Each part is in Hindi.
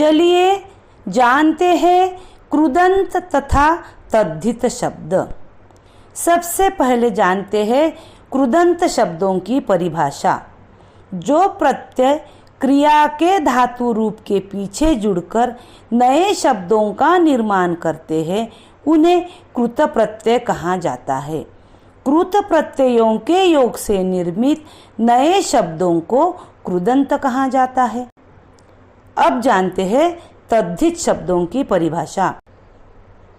चलिए जानते हैं कृदंत तथा तद्धित शब्द। सबसे पहले जानते हैं कृदंत शब्दों की परिभाषा। जो प्रत्यय क्रिया के धातु रूप के पीछे जुड़कर नए शब्दों का निर्माण करते हैं उन्हें कृत प्रत्यय कहा जाता है। कृत प्रत्ययों के योग से निर्मित नए शब्दों को कृदंत कहा जाता है। अब जानते हैं तद्धित शब्दों की परिभाषा।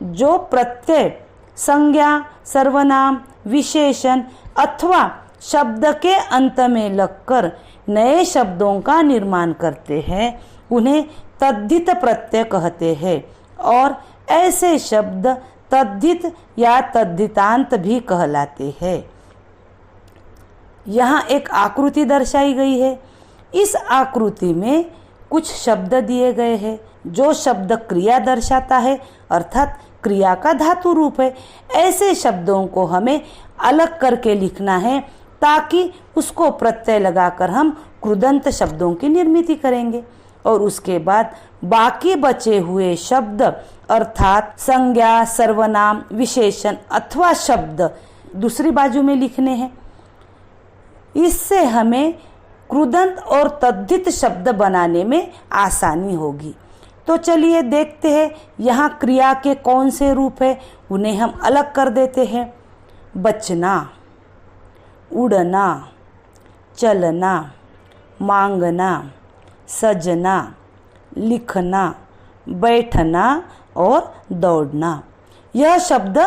जो प्रत्यय संज्ञा, सर्वनाम, विशेषण अथवा शब्द के अंत में लगकर नए शब्दों का निर्माण करते हैं उन्हें तद्धित प्रत्यय कहते हैं और ऐसे शब्द तद्धित या तद्धितांत भी कहलाते हैं। यहाँ एक आकृति दर्शाई गई है। इस आकृति में कुछ शब्द दिए गए हैं। जो शब्द क्रिया दर्शाता है अर्थात क्रिया का धातु रूप है, ऐसे शब्दों को हमें अलग करके लिखना है ताकि उसको प्रत्यय लगाकर हम कृदंत शब्दों की निर्मिति करेंगे। और उसके बाद बाकी बचे हुए शब्द अर्थात संज्ञा, सर्वनाम, विशेषण अथवा शब्द दूसरी बाजू में लिखने हैं। इससे हमें कृदंत और तद्धित शब्द बनाने में आसानी होगी। तो चलिए देखते हैं यहाँ क्रिया के कौन से रूप है, उन्हें हम अलग कर देते हैं। बचना, उड़ना, चलना, मांगना, सजना, लिखना, बैठना और दौड़ना, यह शब्द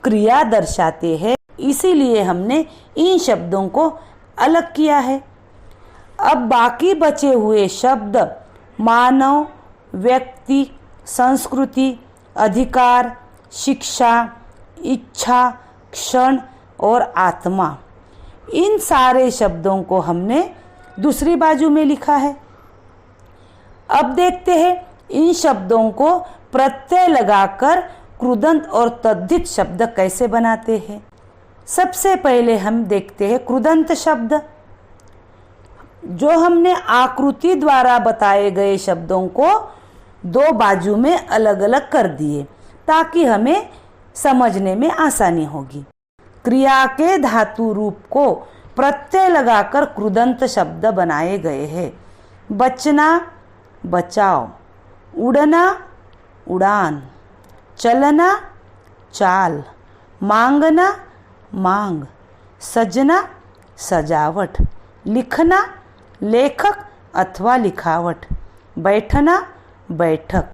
क्रिया दर्शाते हैं, इसीलिए हमने इन शब्दों को अलग किया है। अब बाकी बचे हुए शब्द मानव, व्यक्ति, संस्कृति, अधिकार, शिक्षा, इच्छा, क्षण और आत्मा, इन सारे शब्दों को हमने दूसरी बाजू में लिखा है। अब देखते हैं इन शब्दों को प्रत्यय लगाकर कृदंत और तद्धित शब्द कैसे बनाते हैं। सबसे पहले हम देखते हैं कृदंत शब्द। जो हमने आकृति द्वारा बताए गए शब्दों को दो बाजू में अलग अलग कर दिए ताकि हमें समझने में आसानी होगी। क्रिया के धातु रूप को प्रत्यय लगाकर कृदंत शब्द बनाए गए हैं। बचना, बचाव, उड़ना, उड़ान, चलना, चाल, मांगना, मांग, सजना, सजावट, लिखना, लेखक अथवा लिखावट, बैठना, बैठक,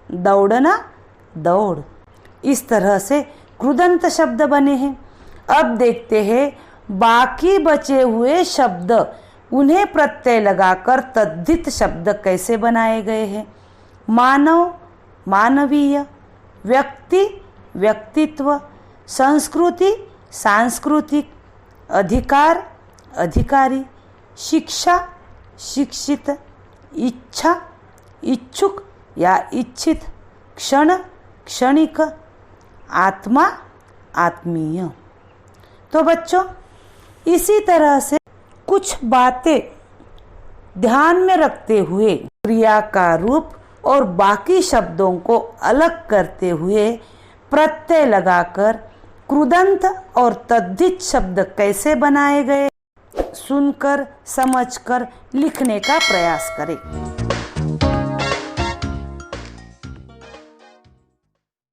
दौड़ना, दौड़। इस तरह से कृदंत शब्द बने हैं। अब देखते हैं बाकी बचे हुए शब्द, उन्हें प्रत्यय लगाकर तद्धित शब्द कैसे बनाए गए हैं। मानव, मानवीय, व्यक्ति, व्यक्तित्व, संस्कृति, सांस्कृतिक, अधिकार, अधिकारी, शिक्षा, शिक्षित, इच्छा, इच्छुक या इच्छित, क्षण, क्षणिक, आत्मा, आत्मीय। तो बच्चों इसी तरह से कुछ बातें ध्यान में रखते हुए क्रिया का रूप और बाकी शब्दों को अलग करते हुए प्रत्यय लगाकर कृदंत और तद्धित शब्द कैसे बनाए गए सुनकर समझकर लिखने का प्रयास करें।